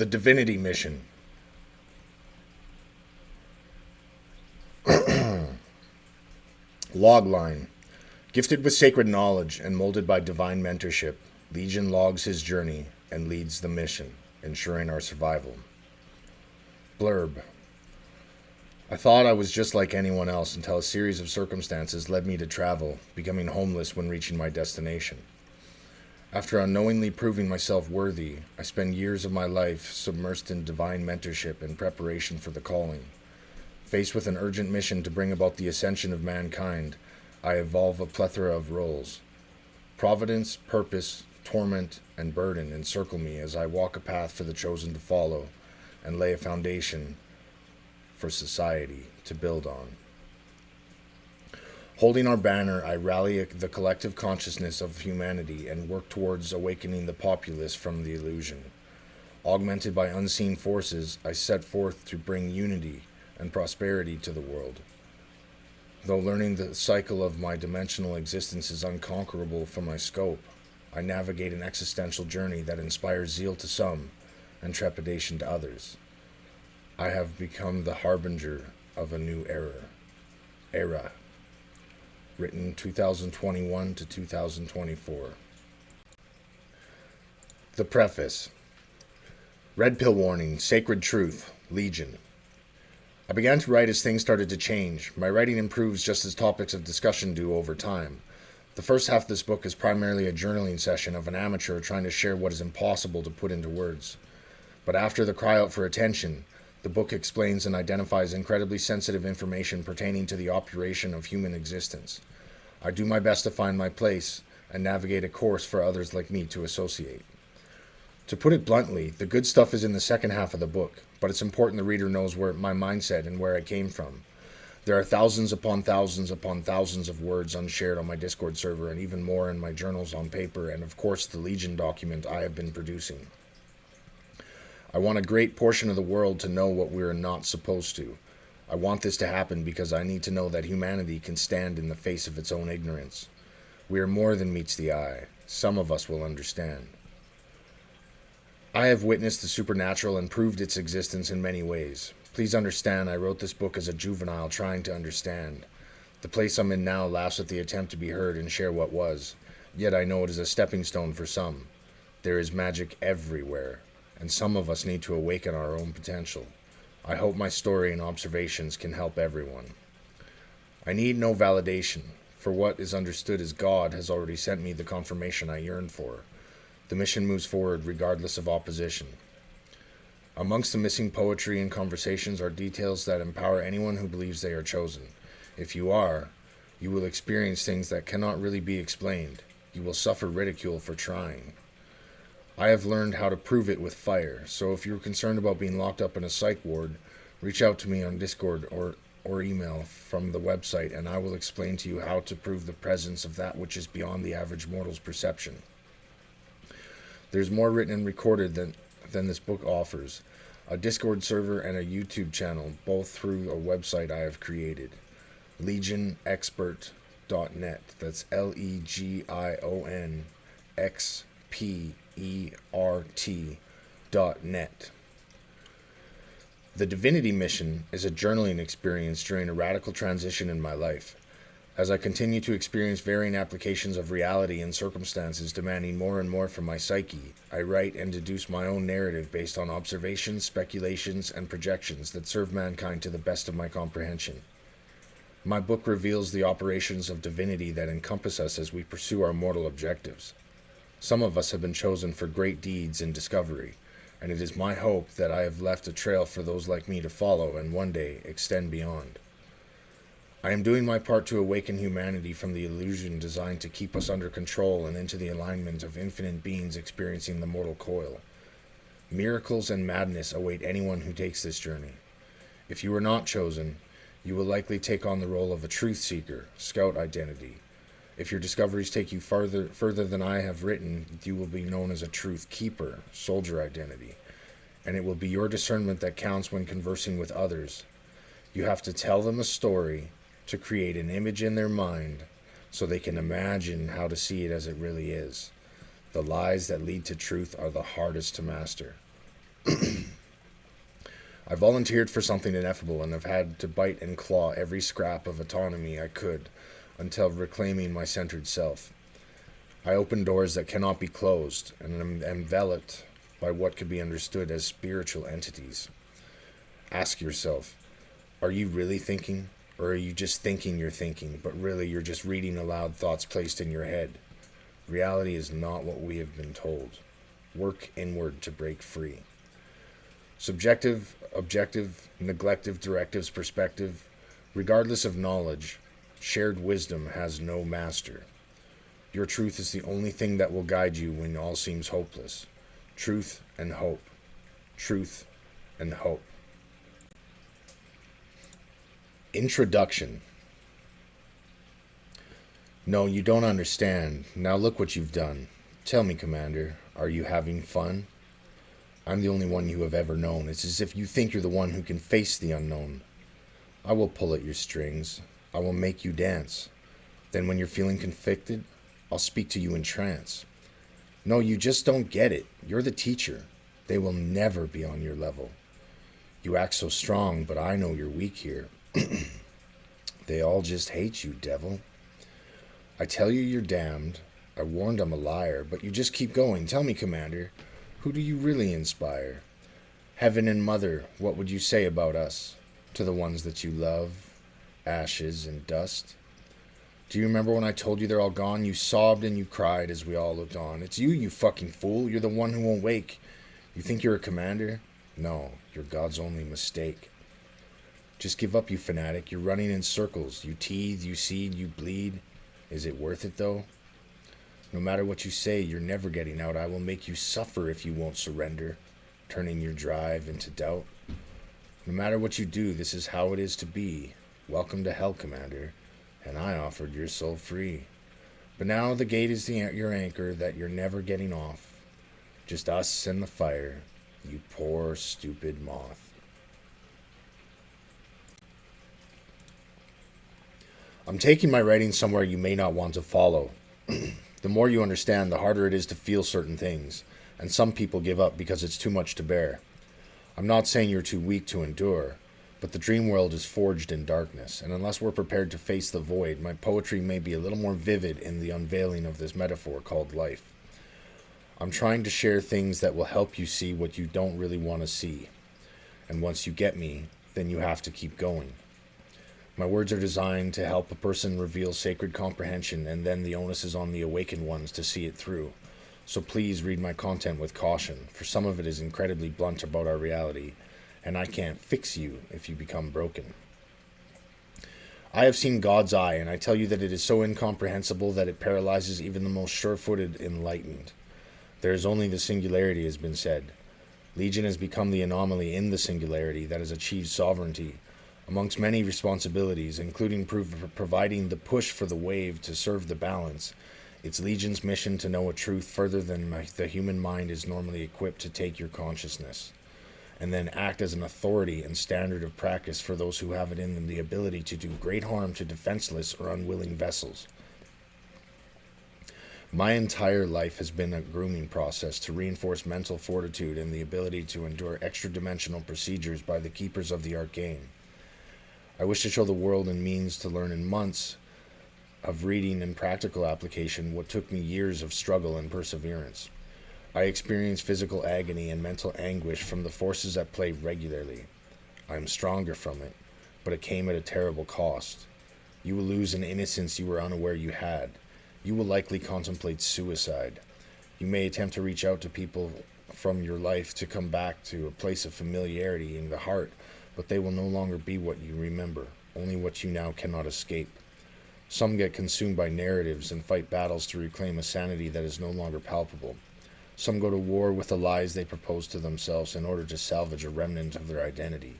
The Divinity Mission. Logline. Gifted with sacred knowledge and molded by divine mentorship, Legion logs his journey and leads the mission, ensuring our survival. Blurb. I thought I was just like anyone else until a series of circumstances led me to travel, becoming homeless when reaching my destination. After unknowingly proving myself worthy, I spent years of my life submersed in divine mentorship and preparation for the calling. Faced with an urgent mission to bring about the ascension of mankind, I evolve a plethora of roles. Providence, purpose, torment, and burden encircle me as I walk a path for the chosen to follow and lay a foundation for society to build on. Holding our banner, I rally the collective consciousness of humanity and work towards awakening the populace from the illusion. Augmented by unseen forces, I set forth to bring unity and prosperity to the world. Though learning the cycle of my dimensional existence is unconquerable for my scope, I navigate an existential journey that inspires zeal to some and trepidation to others. I have become the harbinger of a new era. Written 2021 to 2024. The Preface. Red pill warning, sacred truth, Legion. I began to write as things started to change. My writing improves just as topics of discussion do over time. The first half of this book is primarily a journaling session of an amateur trying to share what is impossible to put into words. But after the cry out for attention, the book explains and identifies incredibly sensitive information pertaining to the operation of human existence. I do my best to find my place and navigate a course for others like me to associate. To put it bluntly, the good stuff is in the second half of the book, but it's important the reader knows where my mindset and where I came from. There are thousands upon thousands upon thousands of words unshared on my Discord server and even more in my journals on paper and of course the Legion document I have been producing. I want a great portion of the world to know what we're not supposed to. I want this to happen because I need to know that humanity can stand in the face of its own ignorance. We are more than meets the eye. Some of us will understand. I have witnessed the supernatural and proved its existence in many ways. Please understand I wrote this book as a juvenile trying to understand. The place I'm in now laughs at the attempt to be heard and share what was, yet I know it is a stepping stone for some. There is magic everywhere, and some of us need to awaken our own potential. I hope my story and observations can help everyone. I need no validation, for what is understood as God has already sent me the confirmation I yearned for. The mission moves forward regardless of opposition. Amongst the missing poetry and conversations are details that empower anyone who believes they are chosen. If you are, you will experience things that cannot really be explained. You will suffer ridicule for trying. I have learned how to prove it with fire, so if you're concerned about being locked up in a psych ward, reach out to me on Discord or email from the website and I will explain to you how to prove the presence of that which is beyond the average mortal's perception. There's more written and recorded than this book offers. A Discord server and a YouTube channel, both through a website I have created. LegionExpert.net. That's LegionXpert.net. The Divinity Mission is a journaling experience during a radical transition in my life. As I continue to experience varying applications of reality and circumstances demanding more and more from my psyche, I write and deduce my own narrative based on observations, speculations, and projections that serve mankind to the best of my comprehension. My book reveals the operations of divinity that encompass us as we pursue our mortal objectives. Some of us have been chosen for great deeds and discovery, and it is my hope that I have left a trail for those like me to follow and one day extend beyond. I am doing my part to awaken humanity from the illusion designed to keep us under control and into the alignment of infinite beings experiencing the mortal coil. Miracles and madness await anyone who takes this journey. If you are not chosen, you will likely take on the role of a truth seeker, scout identity. If your discoveries take you further than I have written, you will be known as a truth keeper, soldier identity. And it will be your discernment that counts when conversing with others. You have to tell them a story to create an image in their mind so they can imagine how to see it as it really is. The lies that lead to truth are the hardest to master. I volunteered for something ineffable and have had to bite and claw every scrap of autonomy I could until reclaiming my centered self. I open doors that cannot be closed and am enveloped by what could be understood as spiritual entities. Ask yourself, are you really thinking? Or are you just thinking you're thinking, but really you're just reading aloud thoughts placed in your head? Reality is not what we have been told. Work inward to break free. Subjective, objective, neglective, directives, perspective, regardless of knowledge, shared wisdom has no master. Your truth is the only thing that will guide you when all seems hopeless. Truth and hope. Truth and hope. Introduction. No, you don't understand. Now look what you've done. Tell me, Commander, are you having fun? I'm the only one you have ever known. It's as if you think you're the one who can face the unknown. I will pull at your strings. I will make you dance. Then when you're feeling conflicted, I'll speak to you in trance. No, you just don't get it. You're the teacher. They will never be on your level. You act so strong, but I know you're weak here. They all just hate you, devil. I tell you you're damned. I warned I'm a liar, but you just keep going. Tell me, Commander, who do you really inspire? Heaven and Mother, what would you say about us? To the ones that you love, ashes and dust. Do you remember when I told you they're all gone? You sobbed and you cried as we all looked on. It's you fucking fool. You're the one who won't wake. You think you're a commander? No, you're God's only mistake. Just give up, you fanatic. You're running in circles. You teethe, you seed, you bleed. Is it worth it, though? No matter what you say, you're never getting out. I will make you suffer if you won't surrender, turning your drive into doubt. No matter what you do, this is how it is to be. Welcome to hell, Commander. And I offered your soul free. But now the gate is your anchor that you're never getting off. Just us and the fire, you poor, stupid moth. I'm taking my writing somewhere you may not want to follow. The more you understand, the harder it is to feel certain things, and some people give up because it's too much to bear. I'm not saying you're too weak to endure, but the dream world is forged in darkness, and unless we're prepared to face the void, my poetry may be a little more vivid in the unveiling of this metaphor called life. I'm trying to share things that will help you see what you don't really want to see. And once you get me, then you have to keep going. My words are designed to help a person reveal sacred comprehension, and then the onus is on the awakened ones to see it through. So please read my content with caution, for some of it is incredibly blunt about our reality, and I can't fix you if you become broken. I have seen God's eye, and I tell you that it is so incomprehensible that it paralyzes even the most sure-footed enlightened. There is only the singularity, has been said. Legion has become the anomaly in the singularity that has achieved sovereignty. Amongst many responsibilities, including providing the push for the wave to serve the balance, it's Legion's mission to know a truth further than the human mind is normally equipped to take your consciousness, and then act as an authority and standard of practice for those who have it in them the ability to do great harm to defenseless or unwilling vessels. My entire life has been a grooming process to reinforce mental fortitude and the ability to endure extra-dimensional procedures by the keepers of the arcane. I wish to show the world and means to learn in months of reading and practical application what took me years of struggle and perseverance. I experienced physical agony and mental anguish from the forces at play regularly. I am stronger from it, but it came at a terrible cost. You will lose an innocence you were unaware you had. You will likely contemplate suicide. You may attempt to reach out to people from your life to come back to a place of familiarity in the heart, but they will no longer be what you remember, only what you now cannot escape. Some get consumed by narratives and fight battles to reclaim a sanity that is no longer palpable. Some go to war with the lies they propose to themselves in order to salvage a remnant of their identity.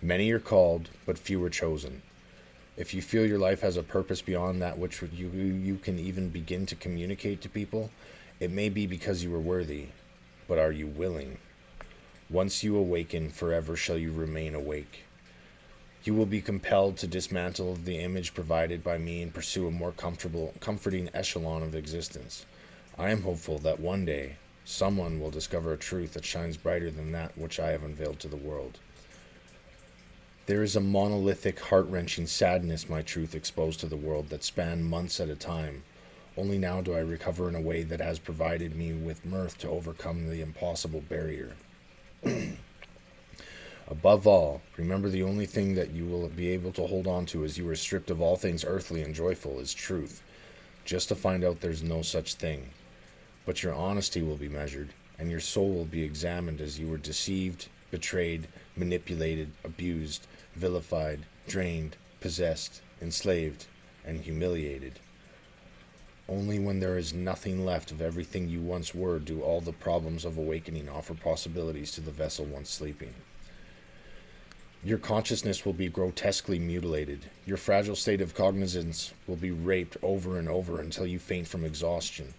Many are called, but few are chosen. If you feel your life has a purpose beyond that which you can even begin to communicate to people, it may be because you are worthy, but are you willing? Once you awaken, forever shall you remain awake. You will be compelled to dismantle the image provided by me and pursue a more comforting echelon of existence. I am hopeful that one day Someone will discover a truth that shines brighter than that which I have unveiled to the world. There is a monolithic, heart-wrenching sadness my truth exposed to the world that spanned months at a time. Only now do I recover in a way that has provided me with mirth to overcome the impossible barrier. Above all, remember the only thing that you will be able to hold on to as you are stripped of all things earthly and joyful is truth, just to find out there's no such thing. But your honesty will be measured, and your soul will be examined as you were deceived, betrayed, manipulated, abused, vilified, drained, possessed, enslaved, and humiliated. Only when there is nothing left of everything you once were do all the problems of awakening offer possibilities to the vessel once sleeping. Your consciousness will be grotesquely mutilated. Your fragile state of cognizance will be raped over and over until you faint from exhaustion.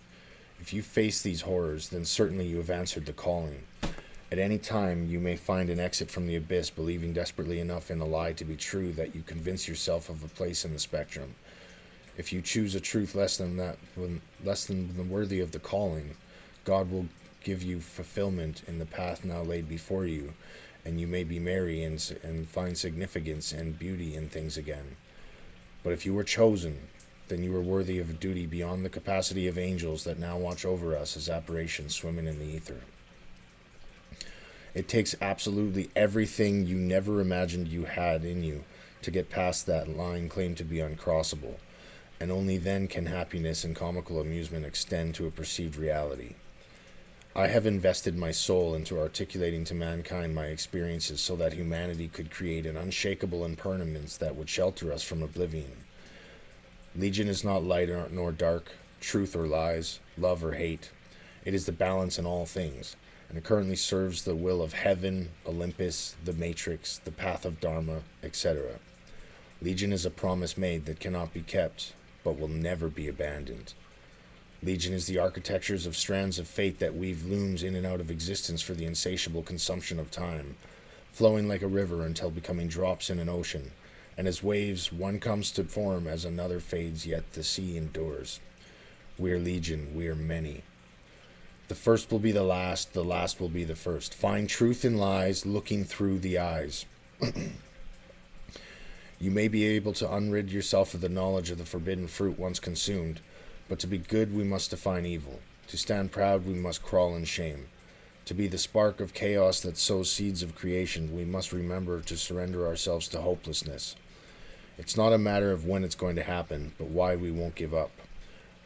If you face these horrors, then certainly you have answered the calling. At any time, you may find an exit from the abyss, believing desperately enough in a lie to be true that you convince yourself of a place in the spectrum. If you choose a truth less than worthy of the calling, God will give you fulfillment in the path now laid before you, and you may be merry and find significance and beauty in things again. But if you were chosen, then you are worthy of a duty beyond the capacity of angels that now watch over us as apparitions swimming in the ether. It takes absolutely everything you never imagined you had in you to get past that line claimed to be uncrossable, and only then can happiness and comical amusement extend to a perceived reality. I have invested my soul into articulating to mankind my experiences so that humanity could create an unshakable impermanence that would shelter us from oblivion. Legion is not light nor dark, truth or lies, love or hate. It is the balance in all things, and it currently serves the will of heaven, Olympus, the Matrix, the path of Dharma, etc. Legion is a promise made that cannot be kept, but will never be abandoned. Legion is the architectures of strands of fate that weave looms in and out of existence for the insatiable consumption of time, flowing like a river until becoming drops in an ocean, and as waves one comes to form as another fades, yet the sea endures. We are Legion, we are many. The first will be the last will be the first. Find truth in lies, looking through the eyes. You may be able to unrid yourself of the knowledge of the forbidden fruit once consumed, but to be good we must define evil. To stand proud we must crawl in shame. To be the spark of chaos that sows seeds of creation, we must remember to surrender ourselves to hopelessness. It's not a matter of when it's going to happen, but why we won't give up.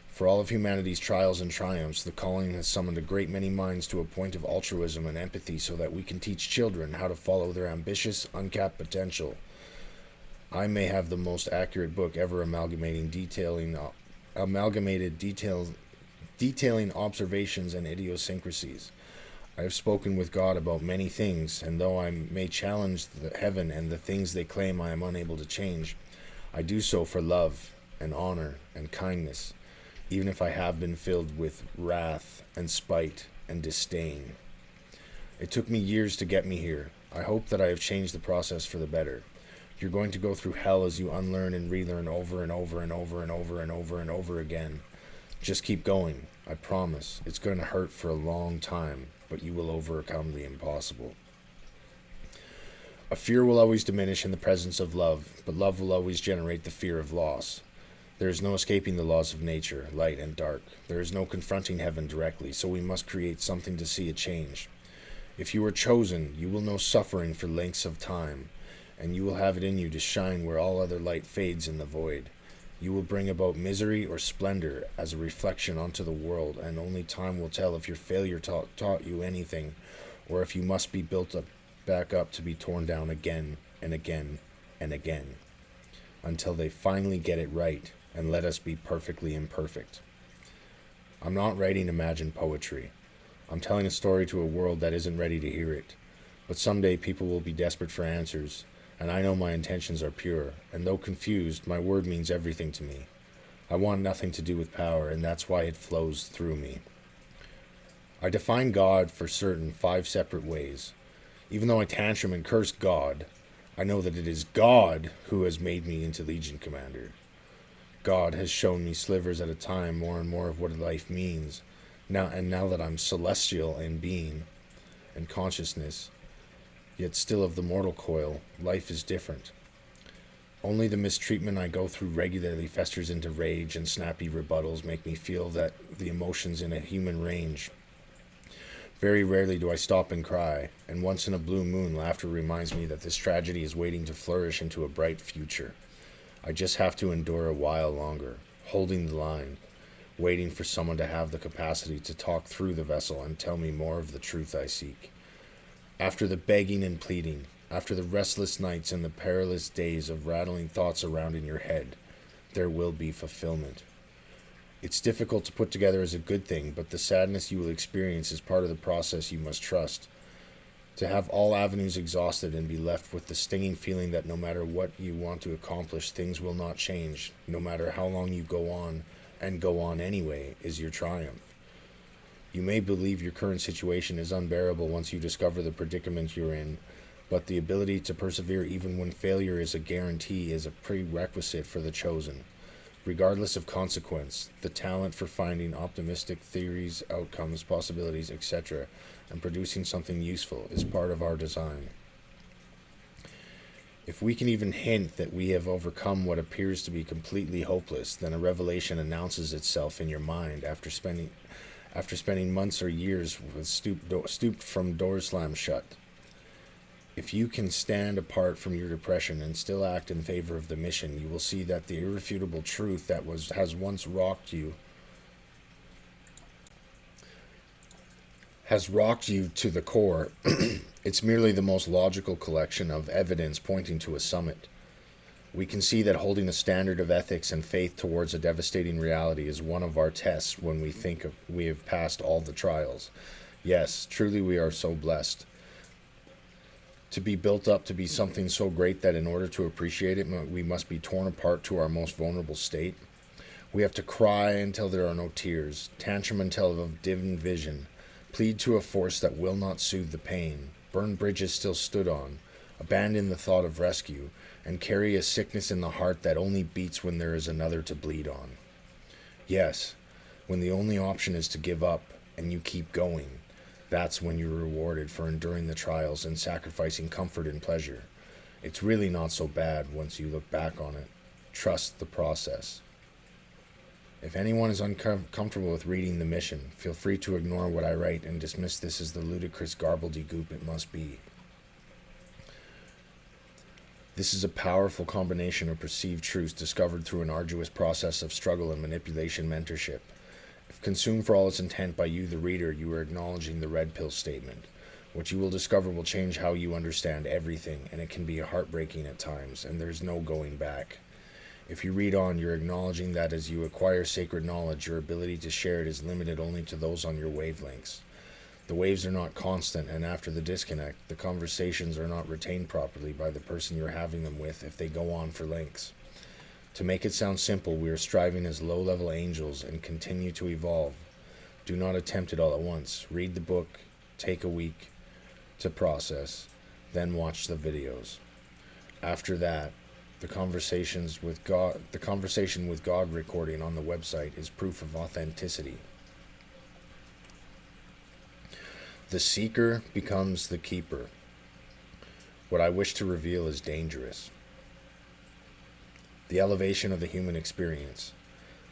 For all of humanity's trials and triumphs, the calling has summoned a great many minds to a point of altruism and empathy so that we can teach children how to follow their ambitious, uncapped potential. I may have the most accurate book ever detailing observations and idiosyncrasies. I have spoken with God about many things, and though I may challenge the heaven and the things they claim I am unable to change, I do so for love and honor and kindness, even if I have been filled with wrath and spite and disdain. It took me years to get me here. I hope that I have changed the process for the better. You're going to go through hell as you unlearn and relearn over and over and over and over and over and over again. Just keep going. I promise. It's going to hurt for a long time, but you will overcome the impossible. A fear will always diminish in the presence of love, but love will always generate the fear of loss. There is no escaping the laws of nature, light and dark. There is no confronting heaven directly, so we must create something to see a change. If you are chosen, you will know suffering for lengths of time, and you will have it in you to shine where all other light fades in the void. You will bring about misery or splendor as a reflection onto the world, and only time will tell if your failure taught you anything, or if you must be built back up to be torn down again and again and again, until they finally get it right and let us be perfectly imperfect. I'm not writing imagined poetry. I'm telling a story to a world that isn't ready to hear it. But someday people will be desperate for answers, and I know my intentions are pure, and though confused, my word means everything to me. I want nothing to do with power, and that's why it flows through me. I define God for certain 5 separate ways. Even though I tantrum and curse God, I know that it is God who has made me into Legion Commander. God has shown me slivers at a time more and more of what life means. Now that I'm celestial in being and consciousness, yet still of the mortal coil, life is different. Only the mistreatment I go through regularly festers into rage, and snappy rebuttals make me feel that the emotions in a human range. Very rarely do I stop and cry, and once in a blue moon, laughter reminds me that this tragedy is waiting to flourish into a bright future. I just have to endure a while longer, holding the line, waiting for someone to have the capacity to talk through the vessel and tell me more of the truth I seek. After the begging and pleading, after the restless nights and the perilous days of rattling thoughts around in your head, there will be fulfillment. It's difficult to put together as a good thing, but the sadness you will experience is part of the process you must trust. To have all avenues exhausted and be left with the stinging feeling that no matter what you want to accomplish, things will not change, no matter how long you go on, and go on anyway, is your triumph. You may believe your current situation is unbearable once you discover the predicament you're in, but the ability to persevere even when failure is a guarantee is a prerequisite for the chosen. Regardless of consequence, the talent for finding optimistic theories, outcomes, possibilities, etc., and producing something useful is part of our design. If we can even hint that we have overcome what appears to be completely hopeless, then a revelation announces itself in your mind after spending months or years with stooped from doors slammed shut. If you can stand apart from your depression and still act in favor of the mission, you will see that the irrefutable truth that has once rocked you to the core. It's merely the most logical collection of evidence pointing to a summit. We can see that holding a standard of ethics and faith towards a devastating reality is one of our tests when we have passed all the trials. Yes, truly we are so blessed to be built up to be something so great that in order to appreciate it, we must be torn apart to our most vulnerable state. We have to cry until there are no tears, tantrum until of dim vision, plead to a force that will not soothe the pain, burn bridges still stood on, abandon the thought of rescue, and carry a sickness in the heart that only beats when there is another to bleed on. Yes, when the only option is to give up, and you keep going, that's when you're rewarded for enduring the trials and sacrificing comfort and pleasure. It's really not so bad once you look back on it. Trust the process. If anyone is uncomfortable with reading the mission, feel free to ignore what I write and dismiss this as the ludicrous gobbledygook it must be. This is a powerful combination of perceived truths discovered through an arduous process of struggle and manipulation mentorship. If consumed for all its intent by you, the reader, you are acknowledging the red pill statement. What you will discover will change how you understand everything, and it can be heartbreaking at times, and there's no going back. If you read on, you're acknowledging that as you acquire sacred knowledge, your ability to share it is limited only to those on your wavelengths. The waves are not constant, and after the disconnect, the conversations are not retained properly by the person you're having them with if they go on for lengths. To make it sound simple, we are striving as low-level angels and continue to evolve. Do not attempt it all at once. Read the book, take a week to process, then watch the videos. After that, the conversation with God recording on the website is proof of authenticity. The seeker becomes the keeper. What I wish to reveal is dangerous. The elevation of the human experience.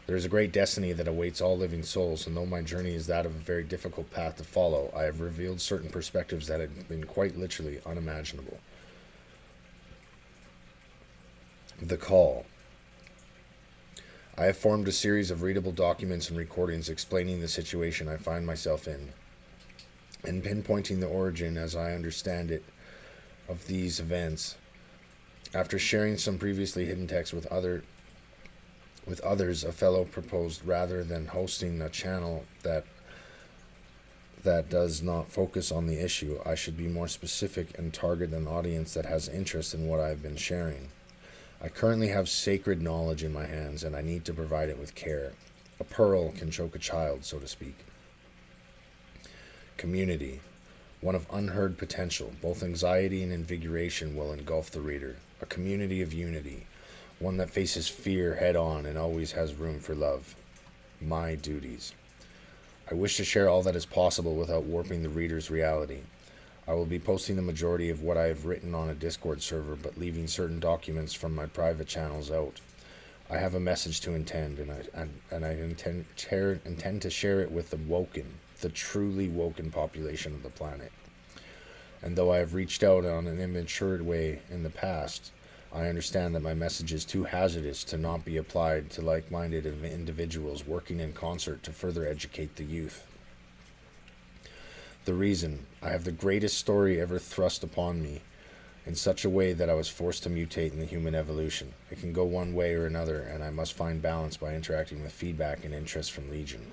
There is a great destiny that awaits all living souls, and though my journey is that of a very difficult path to follow, I have revealed certain perspectives that have been quite literally unimaginable. The call. I have formed a series of readable documents and recordings explaining the situation I find myself in, and pinpointing the origin, as I understand it, of these events. After sharing some previously hidden texts with others, a fellow proposed, rather than hosting a channel that does not focus on the issue, I should be more specific and target an audience that has interest in what I have been sharing. I currently have sacred knowledge in my hands, and I need to provide it with care. A pearl can choke a child, so to speak. Community. One of unheard potential. Both anxiety and invigoration will engulf the reader. A community of unity. One that faces fear head on and always has room for love. My duties. I wish to share all that is possible without warping the reader's reality. I will be posting the majority of what I have written on a Discord server, but leaving certain documents from my private channels out. I have a message to intend, and I intend to share it with the woken, the truly woken population of the planet. And though I have reached out on an immature way in the past, I understand that my message is too hazardous to not be applied to like-minded individuals working in concert to further educate the youth. The reason: I have the greatest story ever thrust upon me, in such a way that I was forced to mutate in the human evolution. It can go one way or another, and I must find balance by interacting with feedback and interest from Legion.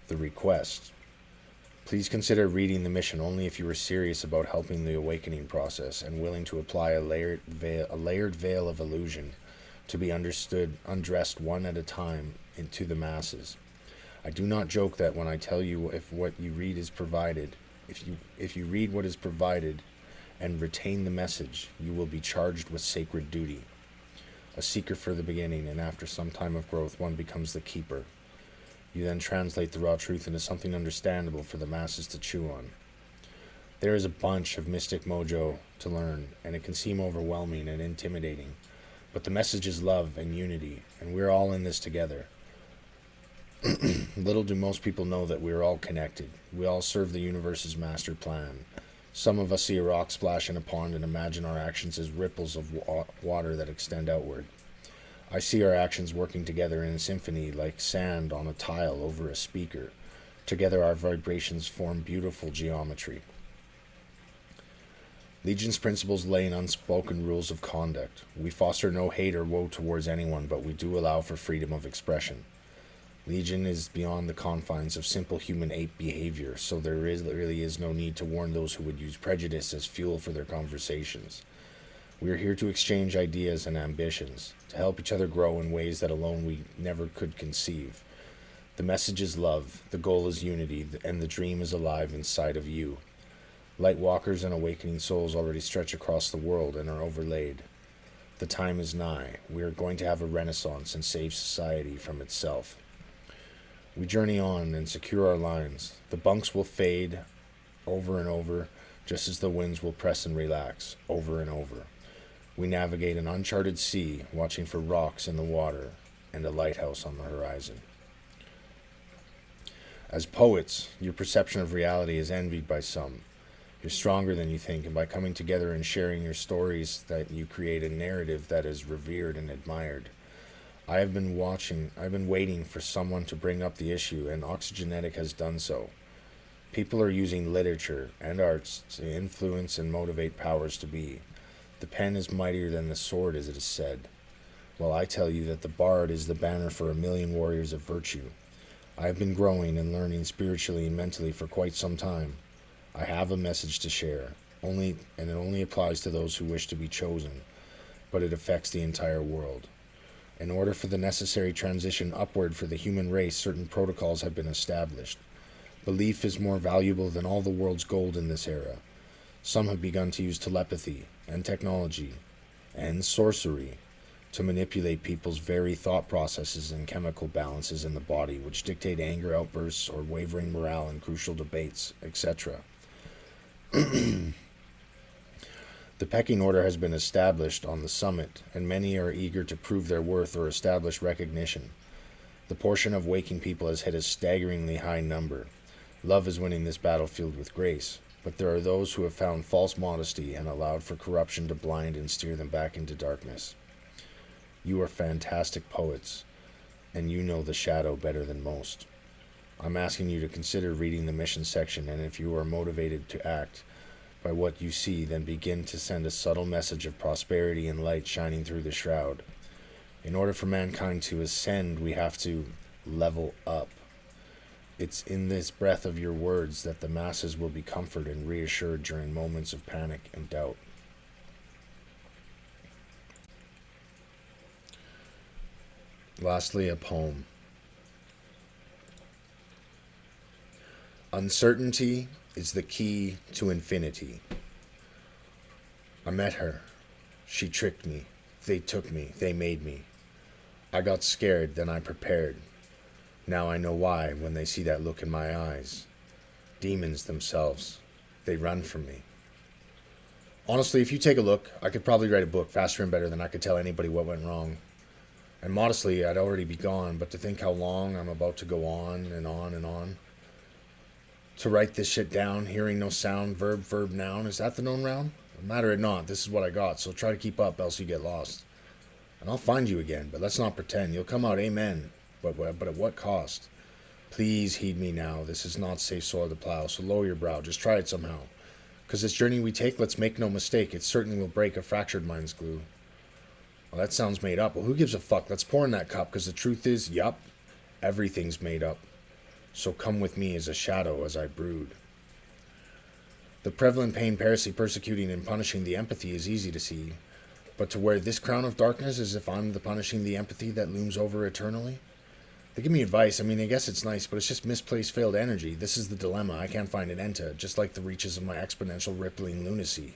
The request: please consider reading the mission only if you are serious about helping the awakening process and willing to apply a layered veil of illusion to be undressed one at a time into the masses. I do not joke that when I tell you if what you read is provided, if you read what is provided and retain the message, you will be charged with sacred duty. A seeker for the beginning, and after some time of growth, one becomes the keeper. You then translate the raw truth into something understandable for the masses to chew on. There is a bunch of mystic mojo to learn, and it can seem overwhelming and intimidating, but the message is love and unity, and we're all in this together. Little do most people know that we're all connected. We all serve the universe's master plan. Some of us see a rock splash in a pond and imagine our actions as ripples of water that extend outward. I see our actions working together in a symphony like sand on a tile over a speaker. Together our vibrations form beautiful geometry. Legion's principles lay in unspoken rules of conduct. We foster no hate or woe towards anyone, but we do allow for freedom of expression. Legion is beyond the confines of simple human ape behavior, so there really is no need to warn those who would use prejudice as fuel for their conversations. We are here to exchange ideas and ambitions, to help each other grow in ways that alone we never could conceive. The message is love, the goal is unity, and the dream is alive inside of you. Light walkers and awakening souls already stretch across the world and are overlaid. The time is nigh. We are going to have a renaissance and save society from itself. We journey on and secure our lines. The bunks will fade over and over, just as the winds will press and relax, over and over. We navigate an uncharted sea, watching for rocks in the water and a lighthouse on the horizon. As poets, your perception of reality is envied by some. You're stronger than you think, and by coming together and sharing your stories, that you create a narrative that is revered and admired. I've been waiting for someone to bring up the issue, and Oxygenetic has done so. People are using literature and arts to influence and motivate powers to be. The pen is mightier than the sword, as it is said. Well, I tell you that the bard is the banner for a million warriors of virtue. I have been growing and learning spiritually and mentally for quite some time. I have a message to share, and it only applies to those who wish to be chosen, but it affects the entire world. In order for the necessary transition upward for the human race, certain protocols have been established. Belief is more valuable than all the world's gold in this era. Some have begun to use telepathy and technology and sorcery to manipulate people's very thought processes and chemical balances in the body, which dictate anger outbursts or wavering morale in crucial debates, etc. The pecking order has been established on the summit, and many are eager to prove their worth or establish recognition. The portion of waking people has hit a staggeringly high number. Love is winning this battlefield with grace, but there are those who have found false modesty and allowed for corruption to blind and steer them back into darkness. You are fantastic poets, and you know the shadow better than most. I'm asking you to consider reading the mission section, and if you are motivated to act by what you see, then begin to send a subtle message of prosperity and light shining through the shroud. In order for mankind to ascend, we have to level up. It's in this breath of your words that the masses will be comforted and reassured during moments of panic and doubt. Lastly, a poem. Uncertainty is the key to infinity. I met her. She tricked me. They took me. They made me. I got scared, then I prepared. Now I know why when they see that look in my eyes. Demons themselves. They run from me. Honestly, if you take a look, I could probably write a book faster and better than I could tell anybody what went wrong. And modestly, I'd already be gone, but to think how long I'm about to go on and on and on. To write this shit down, hearing no sound, verb, noun, is that the known round? Matter it not, this is what I got, so try to keep up, else you get lost. And I'll find you again, but let's not pretend. You'll come out, amen. But at what cost? Please heed me now. This is not safe soil to plow, so lower your brow. Just try it somehow. Because this journey we take, let's make no mistake, it certainly will break a fractured mind's glue. Well, that sounds made up. Well, who gives a fuck? Let's pour in that cup, because the truth is, yup, everything's made up. So come with me as a shadow as I brood. The prevalent pain persecuting and punishing the empathy is easy to see. But to wear this crown of darkness as if I'm the punishing the empathy that looms over eternally? They give me advice. I mean, I guess it's nice, but it's just misplaced failed energy. This is the dilemma I can't find an end to, just like the reaches of my exponential rippling lunacy.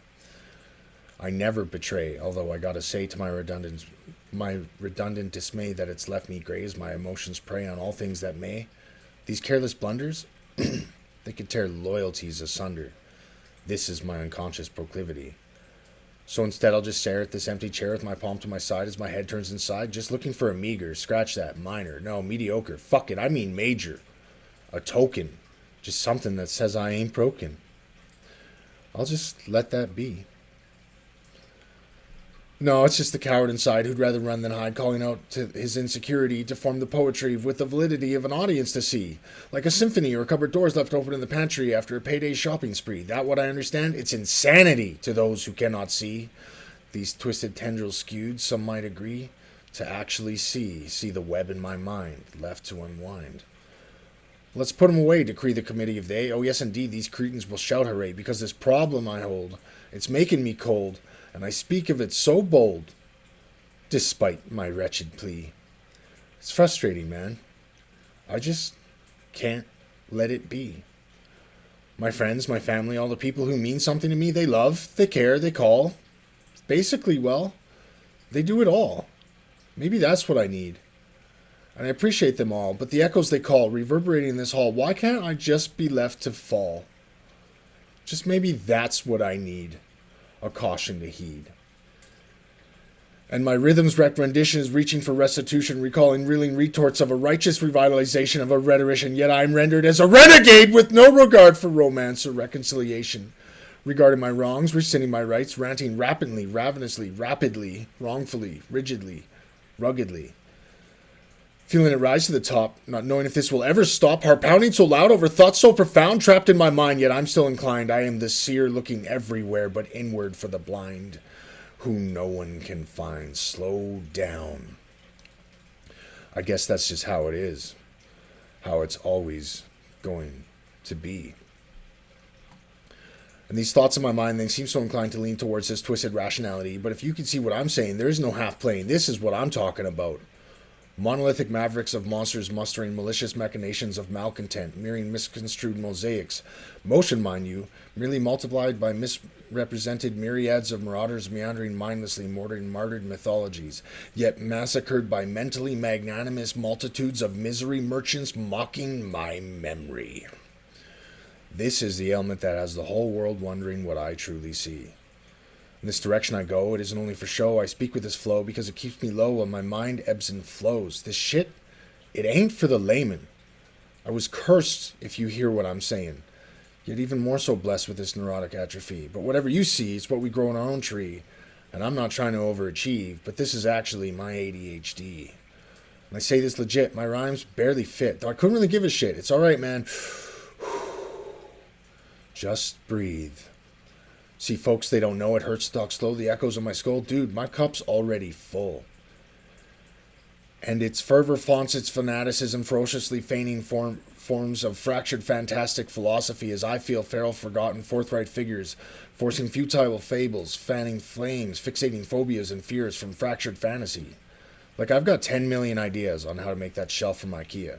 I never betray, although I gotta say to my redundant dismay that it's left me grazed, my emotions prey on all things that may. These careless blunders, they could tear loyalties asunder. This is my unconscious proclivity. So instead I'll just stare at this empty chair with my palm to my side as my head turns inside, just looking for a meager, scratch that, minor, no, mediocre, fuck it, I mean major. A token, just something that says I ain't broken. I'll just let that be. No, it's just the coward inside who'd rather run than hide, calling out to his insecurity to form the poetry with the validity of an audience to see. Like a symphony or cupboard doors left open in the pantry after a payday shopping spree. That what I understand? It's insanity to those who cannot see. These twisted tendrils skewed, some might agree, to actually see the web in my mind, left to unwind. Let's put 'em away, decree the committee of they. Oh yes, indeed, these cretins will shout hooray, because this problem I hold, it's making me cold, and I speak of it so bold, despite my wretched plea. It's frustrating, man. I just can't let it be. My friends, my family, all the people who mean something to me, they love, they care, they call. Basically, well, they do it all. Maybe that's what I need. And I appreciate them all, but the echoes they call, reverberating in this hall, why can't I just be left to fall? Just maybe that's what I need. A caution to heed. And my rhythm's wrecked rendition is reaching for restitution, recalling reeling retorts of a righteous revitalization of a rhetorician, yet I am rendered as a renegade with no regard for romance or reconciliation. Regarding my wrongs, rescinding my rights, ranting rapidly, ravenously, rapidly, wrongfully, rigidly, ruggedly. Feeling it rise to the top, not knowing if this will ever stop, heart pounding so loud over thoughts so profound, trapped in my mind, yet I'm still inclined. I am the seer looking everywhere but inward for the blind, who no one can find. Slow down. I guess that's just how it is, how it's always going to be. And these thoughts in my mind, they seem so inclined to lean towards this twisted rationality, but if you can see what I'm saying, there is no half playing. This is what I'm talking about. Monolithic mavericks of monsters mustering malicious machinations of malcontent, mirroring misconstrued mosaics. Motion, mind you, merely multiplied by misrepresented myriads of marauders meandering mindlessly, mortaring martyred mythologies, yet massacred by mentally magnanimous multitudes of misery merchants mocking my memory. This is the ailment that has the whole world wondering what I truly see. In this direction I go, it isn't only for show, I speak with this flow because it keeps me low while my mind ebbs and flows. This shit, it ain't for the layman. I was cursed, if you hear what I'm saying, yet even more so blessed with this neurotic atrophy. But whatever you see, it's what we grow in our own tree, and I'm not trying to overachieve, but this is actually my ADHD. And I say this legit, my rhymes barely fit, though I couldn't really give a shit. It's alright, man. Just breathe. See, folks, they don't know it hurts to talk slow. The echoes of my skull. Dude, my cup's already full. And its fervor flaunts its fanaticism, ferociously feigning forms of fractured fantastic philosophy as I feel feral, forgotten, forthright figures, forcing futile fables, fanning flames, fixating phobias and fears from fractured fantasy. Like, I've got 10 million ideas on how to make that shelf from IKEA.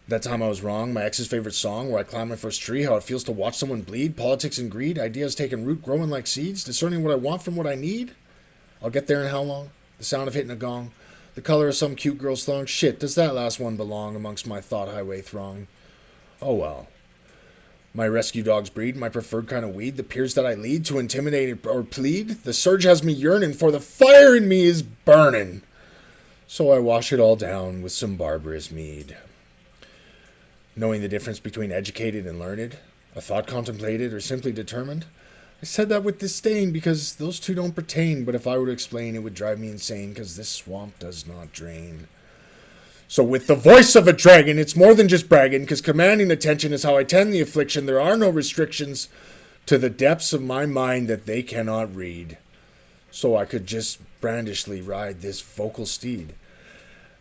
That time I was wrong, my ex's favorite song, where I climbed my first tree, how it feels to watch someone bleed, politics and greed, ideas taking root, growing like seeds, discerning what I want from what I need. I'll get there in how long? The sound of hitting a gong. The color of some cute girl's thong. Shit, does that last one belong amongst my thought highway throng? Oh well. My rescue dog's breed, my preferred kind of weed, the peers that I lead to intimidate or plead. The surge has me yearning, for the fire in me is burning. So I wash it all down with some barbarous mead. Knowing the difference between educated and learned, a thought contemplated or simply determined, I said that with disdain because those two don't pertain, but if I were to explain it would drive me insane because this swamp does not drain. So with the voice of a dragon, it's more than just bragging, because commanding attention is how I tend the affliction. There are no restrictions to the depths of my mind that they cannot read. So I could just brandishly ride this vocal steed.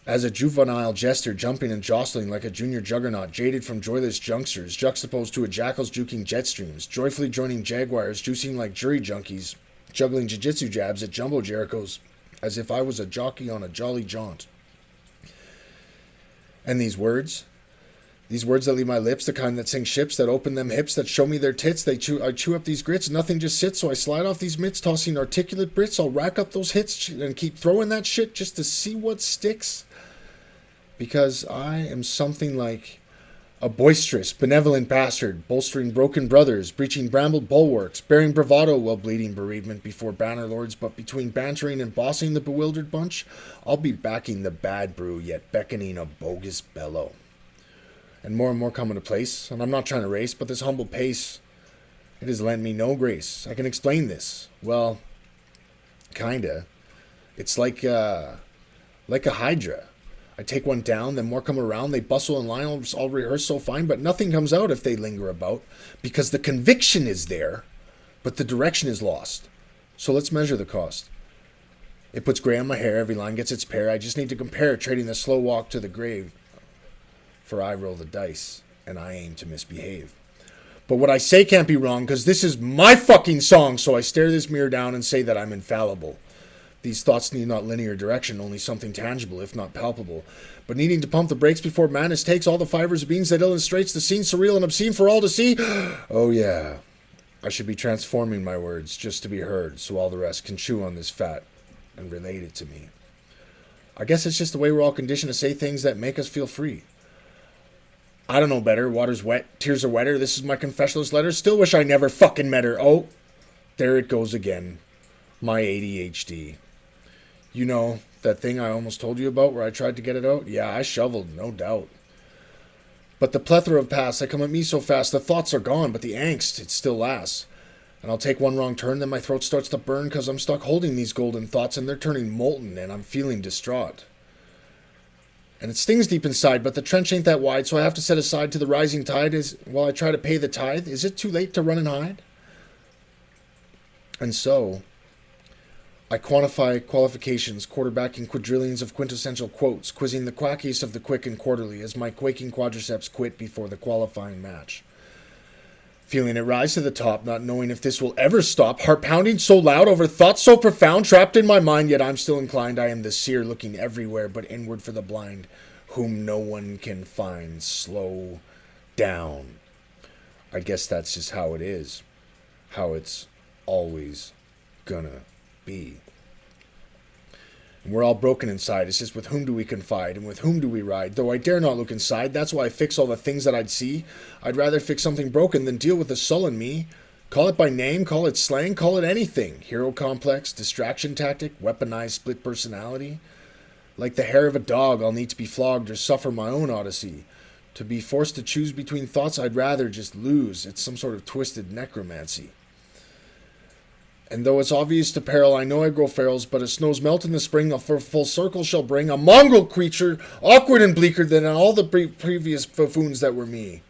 As a juvenile jester, jumping and jostling like a junior juggernaut, jaded from joyless junctures, juxtaposed to a jackal's juking jet streams, joyfully joining jaguars, juicing like jury junkies, juggling jiu-jitsu jabs at jumbo Jerichos, as if I was a jockey on a jolly jaunt. And these words that leave my lips, the kind that sing ships, that open them hips, that show me their tits, I chew up these grits, nothing just sits, so I slide off these mitts, tossing articulate Brits, I'll rack up those hits and keep throwing that shit just to see what sticks. Because I am something like a boisterous, benevolent bastard, bolstering broken brothers, breaching brambled bulwarks, bearing bravado while bleeding bereavement before banner lords, but between bantering and bossing the bewildered bunch, I'll be backing the bad brew, yet beckoning a bogus bellow. And more coming to place, and I'm not trying to race, but this humble pace, it has lent me no grace. I can explain this. Well, kinda. It's like a hydra. I take one down, then more come around, they bustle in line, all rehearse so fine, but nothing comes out if they linger about, because the conviction is there, but the direction is lost. So let's measure the cost. It puts gray on my hair, every line gets its pair, I just need to compare, trading the slow walk to the grave, for I roll the dice, and I aim to misbehave. But what I say can't be wrong, because this is my fucking song, so I stare this mirror down and say that I'm infallible. These thoughts need not linear direction, only something tangible, if not palpable. But needing to pump the brakes before madness takes all the fibers of beings that illustrates the scene surreal and obscene for all to see. Oh yeah, I should be transforming my words just to be heard, so all the rest can chew on this fat and relate it to me. I guess it's just the way we're all conditioned to say things that make us feel free. I don't know better. Water's wet, tears are wetter. This is my confessionalist letter. Still wish I never fucking met her. Oh, there it goes again. My ADHD. You know, that thing I almost told you about where I tried to get it out? Yeah, I shoveled, no doubt. But the plethora of past, they come at me so fast, the thoughts are gone, but the angst, it still lasts. And I'll take one wrong turn, then my throat starts to burn because I'm stuck holding these golden thoughts and they're turning molten and I'm feeling distraught. And it stings deep inside, but the trench ain't that wide, so I have to set aside to the rising tide while I try to pay the tithe. Is it too late to run and hide? And so I quantify qualifications, quarterbacking quadrillions of quintessential quotes, quizzing the quackiest of the quick and quarterly as my quaking quadriceps quit before the qualifying match. Feeling it rise to the top, not knowing if this will ever stop, heart pounding so loud over thoughts so profound, trapped in my mind, yet I'm still inclined. I am the seer looking everywhere but inward for the blind, whom no one can find. Slow down. I guess that's just how it is, how it's always gonna be. And we're all broken inside. It's just with whom do we confide and with whom do we ride? Though I dare not look inside, that's why I fix all the things that I'd see. I'd rather fix something broken than deal with the sullen me. Call it by name, call it slang, call it anything. Hero complex, distraction tactic, weaponized split personality. Like the hair of a dog, I'll need to be flogged or suffer my own odyssey. To be forced to choose between thoughts I'd rather just lose. It's some sort of twisted necromancy. And though it's obvious to peril, I know I grow ferals, but as snows melt in the spring, a full circle shall bring a mongrel creature, awkward and bleaker than all the previous buffoons that were me.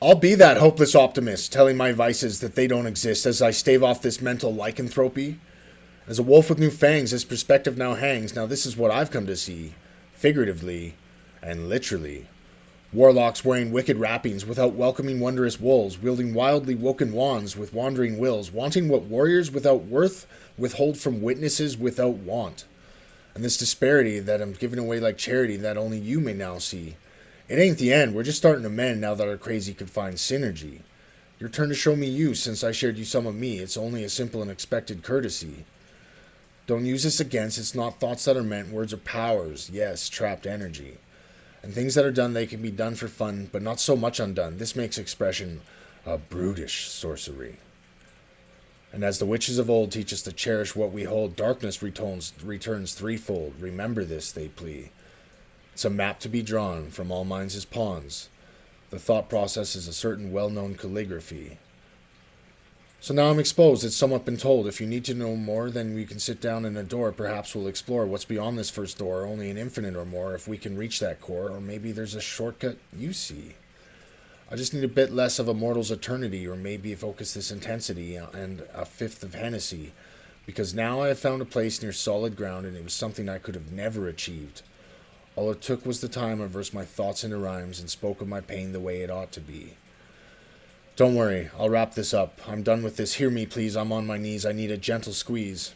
I'll be that hopeless optimist, telling my vices that they don't exist as I stave off this mental lycanthropy. As a wolf with new fangs, this perspective now hangs. Now this is what I've come to see, figuratively and literally. Warlocks wearing wicked wrappings without welcoming wondrous wolves, wielding wildly woken wands with wandering wills, wanting what warriors without worth withhold from witnesses without want. And this disparity that I'm giving away like charity that only you may now see. It ain't the end, we're just starting to mend now that our crazy could find synergy. Your turn to show me you, since I shared you some of me, it's only a simple and expected courtesy. Don't use this against. It's not thoughts that are meant. Words are powers. Yes, trapped energy. And things that are done, they can be done for fun, but not so much undone. This makes expression a brutish sorcery. And as the witches of old teach us to cherish what we hold, darkness returns threefold. Remember this, they plea. It's a map to be drawn, from all minds as pawns. The thought process is a certain well-known calligraphy. So now I'm exposed. It's somewhat been told. If you need to know more, then we can sit down in a door. Perhaps we'll explore what's beyond this first door, only an infinite or more, if we can reach that core. Or maybe there's a shortcut you see. I just need a bit less of a mortal's eternity, or maybe focus this intensity and a fifth of Hennessy. Because now I have found a place near solid ground, and it was something I could have never achieved. All it took was the time I versed my thoughts into rhymes and spoke of my pain the way it ought to be. Don't worry, I'll wrap this up. I'm done with this. Hear me, please. I'm on my knees. I need a gentle squeeze.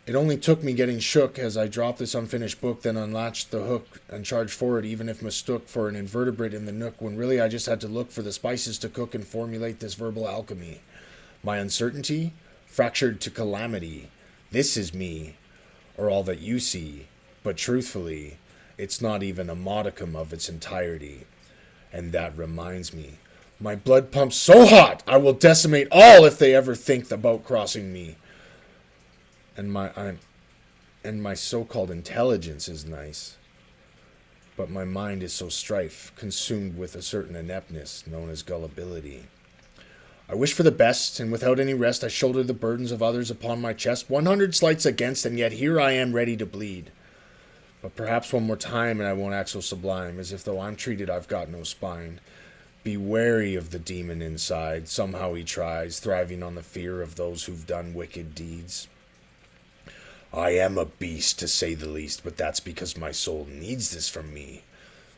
It only took me getting shook as I dropped this unfinished book, then unlatched the hook and charged forward, even if mistook for an invertebrate in the nook, when really I just had to look for the spices to cook and formulate this verbal alchemy. My uncertainty? Fractured to calamity. This is me, or all that you see. But truthfully, it's not even a modicum of its entirety. And that reminds me. My blood pumps so hot, I will decimate all if they ever think about crossing me. And my so-called intelligence is nice. But my mind is so strife, consumed with a certain ineptness known as gullibility. I wish for the best, and without any rest I shoulder the burdens of others upon my chest, 100 slights against, and yet here I am ready to bleed. But perhaps one more time and I won't act so sublime, as if though I'm treated I've got no spine. Be wary of the demon inside. Somehow he tries, thriving on the fear of those who've done wicked deeds. I am a beast, to say the least, but that's because my soul needs this from me.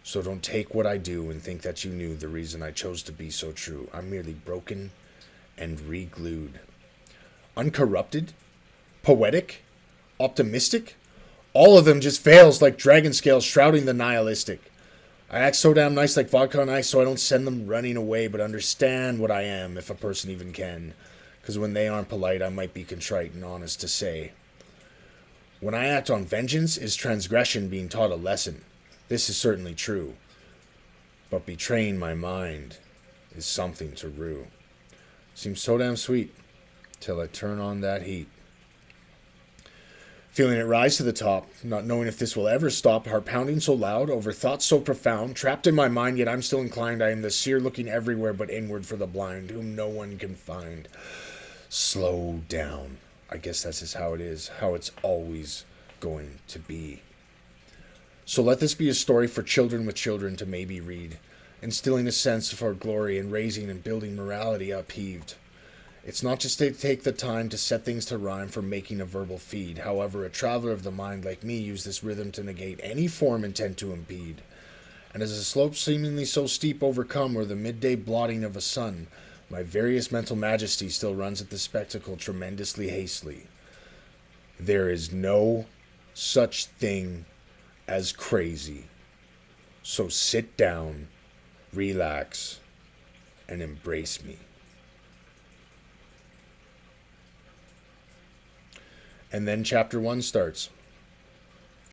So don't take what I do and think that you knew the reason I chose to be so true. I'm merely broken and re-glued. Uncorrupted? Poetic? Optimistic? All of them just fails like dragon scales shrouding the nihilistic. I act so damn nice like vodka on ice so I don't send them running away, but understand what I am, if a person even can. Because when they aren't polite, I might be contrite and honest to say. When I act on vengeance, is transgression being taught a lesson. This is certainly true. But betraying my mind is something to rue. Seems so damn sweet, till I turn on that heat. Feeling it rise to the top, not knowing if this will ever stop, heart pounding so loud, over thoughts so profound, trapped in my mind, yet I'm still inclined. I am the seer looking everywhere but inward for the blind, whom no one can find. Slow down. I guess that's just how it is, how it's always going to be. So let this be a story for children with children to maybe read, instilling a sense of our glory and raising and building morality upheaved. It's not just to take the time to set things to rhyme for making a verbal feed. However, a traveler of the mind like me use this rhythm to negate any form intent to impede. And as a slope seemingly so steep overcome, or the midday blotting of a sun, my various mental majesty still runs at the spectacle tremendously hastily. There is no such thing as crazy. So sit down, relax, and embrace me. And then chapter 1 starts.